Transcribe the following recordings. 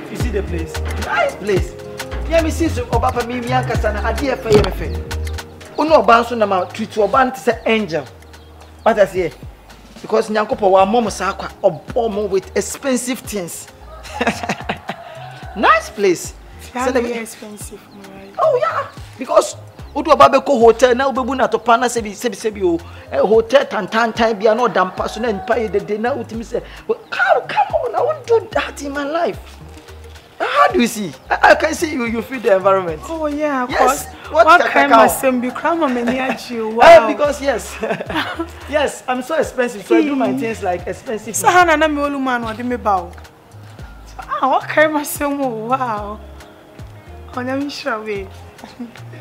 You see the place? Nice place. Yeah, me see so Oba me ankasa na ade e fa ye me fe. Uno Oba nso na ma treat Oba nte say angel. What I say? Because Nyankopo wa mom sa akwa obo with expensive things. Nice place. Very expensive, right? Oh yeah, because Udu Oba be ko hotel na obebu na to pana sebi o hotel tan bia no dampa so na npa de na utimi say come on, I won't do that in my life. How do you see? I can see you feel the environment. Oh yeah, of yes. course. What kind of assembly crama many you? Wow. Because yes. Yes, I'm so expensive, so I do my things like expensive. So Hana na me oluman wa de me bawo. What kind of assembly? Wow. On am sure we.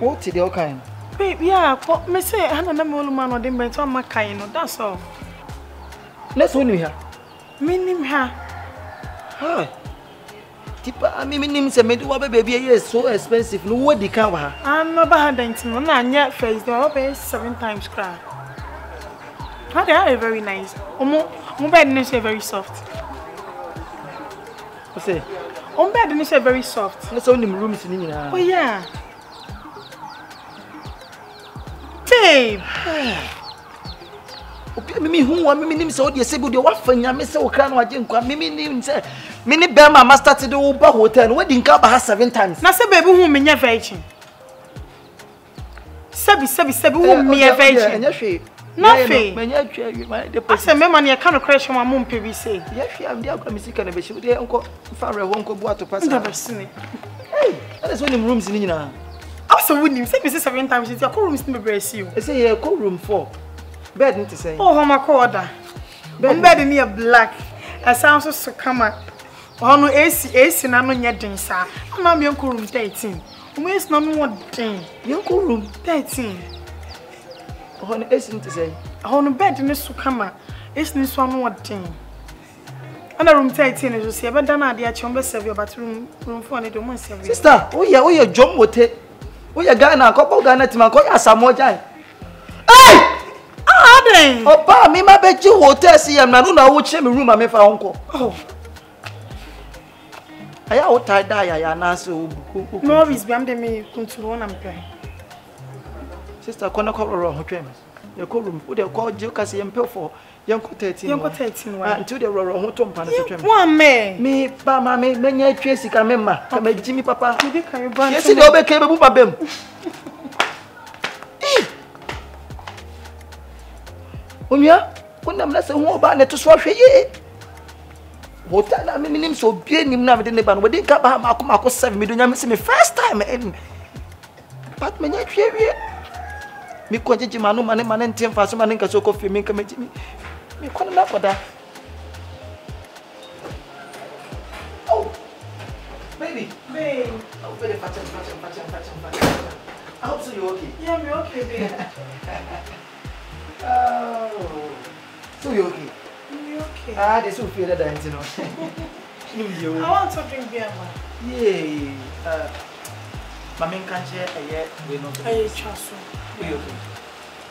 What did you kind? Babe, yeah, me say Hana na me oluman wa de me to makai no, that's all. Let's win here. Minim ha. Hi. Tipa, I mean, say me do what baby is so expensive. No what the can ha. I'm not bad dancing. No, na face. They all pay 7 times cry. How they are very nice. Mo bed is very soft. What say? Bed is very soft. Let's only rooms in here. Oh yeah. Babe. Mimi who want me so the sable the what for me say o kra no agye nkwa mimi say me ni Bema master to the Uber hotel we din ka ba 7 times na say baby who me nya virgin sebi who me nya virgin enya hwe na fe me nya twa my deposit ase me man ye ka no crash ma mum pe bi say ya hwe am dia kwa misika na be hwe de nko fa re ho nko bu atopa sa hey that is when the rooms ni nyina also wouldn't say me say 7 times it's your rooms me brace you say here co room 4 bed need to say oh how my order bed ni black I sound so come ono AC na no nya den sa ama me nko room 13 o AC na no den ye nko room 13 ono AC need to say ono bed ni so kama AC ni so no den ana room 13 is so e be dan ade a che on be serve but room 4 ni do mon serve sister wo ye jom mote wo ye Ghana akọpọ Ghana ti ma ko ya samoja hey Opa, me ma be ji hotel si am na no na wo che me room me fa honko. Oh. Aya wo tie die ya na so. No always be am de me kuntu won am pray. Sister kona ko ro ho twem. Ye ko room, wo de ko ji ka se yempe for yenko 13. Yenko 13 wa. Until de ro ho to mpa na se twem. One me. Me ba ma me nya atwa sika me ma. Ka ma ji mi papa. Me kan you ban. Yes, de obeke be bu babem. Omia, kuna mna se ho ba ne to so hwe ye. Hotel na me nim so bie nim na me de ne ba no we ka ba ma ko 7 me do nya me se me first time but me nya hwe wie. Me ko jeje ma no ma ne ntem fa so ma ne nka so ko fi me nka me ji me ko na koda. Oh. Baby. Oh, very fast. I hope so you're okay. Yeah, me okay, baby. Oh, so you okay? You okay? Ah, they so feel that you know. I want to drink beer, man. Yeah. My main country, we know. I trust you. You okay?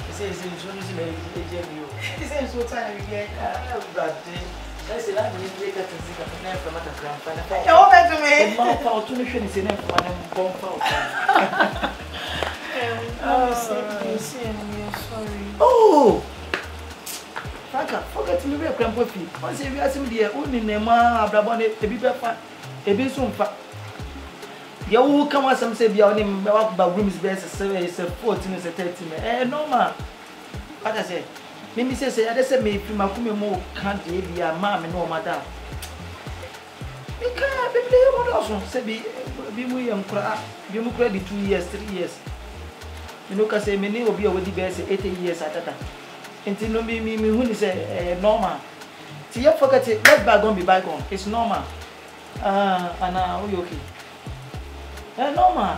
He says, "So you see me, you." He says, "So tired of beer." But I said, "I'm going to take a visit from the grandfather." Oh, that's me. My father, to the is in it for one bomb out. Oh, Franka, forget me very grandpa. Once you ask me the only name, Abrabone, a bibefa, a bisumfa. The old come on some say beyond him about rooms best, is a 14 is a 13. Eh, no, ma. What I say, Mimi says, I said, me, Makumi more can't be a mamma, no, madam. You can't be playing also, say, be William Cra, you credit 2 years, 3 years. You know, because many will be already best 80 years at that time. Until no me who is normal. See, you forget it. Let bygone be bygone. It's normal. And are you okay? Normal.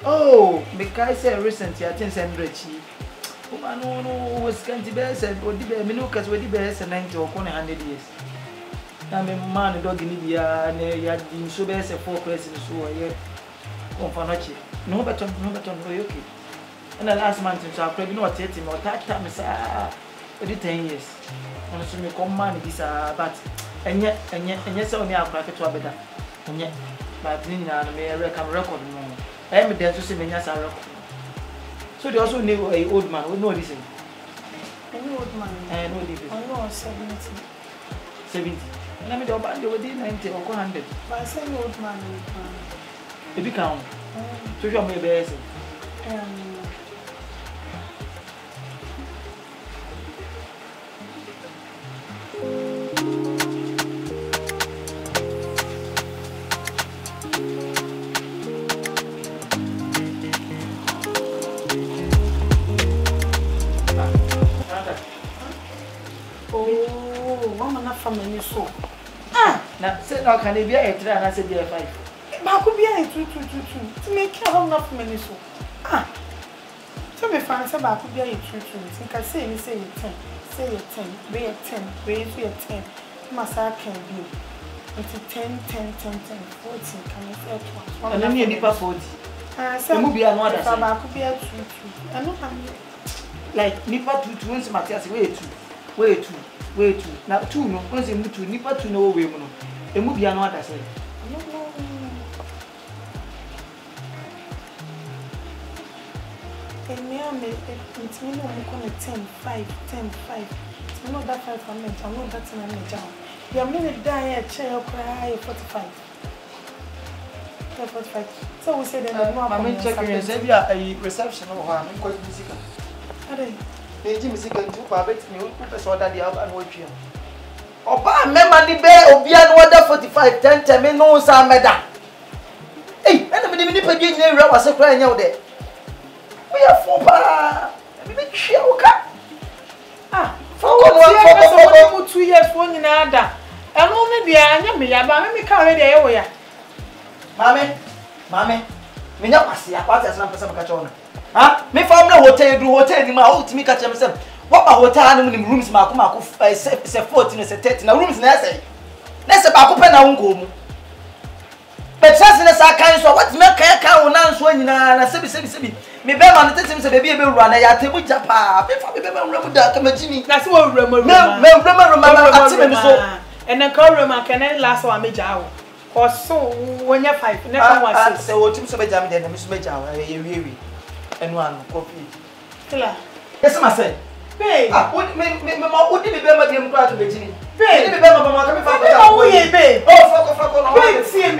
Oh, because I said recently, I think I'm rich. No, was going to be said, or the Minukas were the best and 90 or 100 years. I'm a man, a dog in India, and you had been so best a 4 questions who are here. No better, okay. And the last month, so I probably not 30 or that time, Odi 10 years. Ono so me come man this but enye se oni akwa keto abeda. Enye but ni na me record no. I me dey so say me nya sa record. So they also know a old man. We know this. Any old man? No this. I know 70. 70. And I mean the band they were 90 or 100. But I say old man. Baby count. So you me be say. Family so. Na say now can be a 3 and I say be a 5. Ba ko be a 2 to make how na family so. So me fan say ba ko be a 2 think I say you say 10. Say you 10, be a 10, be a 10. Masa can be. It's 10 14 can you say twice. And then you nipa 40. So mu be another say. Ba ko be a 2. I know how like nipa 2 once Matthias way 2. Wait, now 2 no, once you move to nipa 2 no way no. E mu bia no ada say. No. Me it's me no mo 10 5. So no that 5 for me, I know that 10 me down. Ya me die chair cry 45. 45. So we say then no I'm checking say bia a reception no ha, me cause music. Ade. Eji music ntu pa bet me o person order the and what twa. Oba mema ni be obia no order 45 10 me no sa meda. Eh, ena me ni pa dwe nyina wura wase kra nya wo de. We are for pa. Me be twa wo ka. For 2 years for nyina ada. Eno me bia anya me ya ba me ka we de ye wo ya. Mame. Me nya kwase ya kwase asana pesa me ka cha wo na. Me family hotel ni ma o timi ka chem sem. What ba hotel no ni rooms ma ko say 14 say 30 na rooms na say. Na say ba ko pe na wonko mu. Petrus na sa kan so what me kan wo na so nyina na sebi. Me be ma no tetem say be be wura na ya temu japa. Me fa be wura mu da ka magini. Na say wo wura mu. Me wura ati me so. And then call room can last one meja wo. Or so when you 5 next one 6. Say wo tim so be jam de na me so meja wo ye enu anu coffee kila yes ma say be me ma odi me be ma dem kra to begini be me be ma ba ma ka me fa ko wo ye be oh foko no be see me be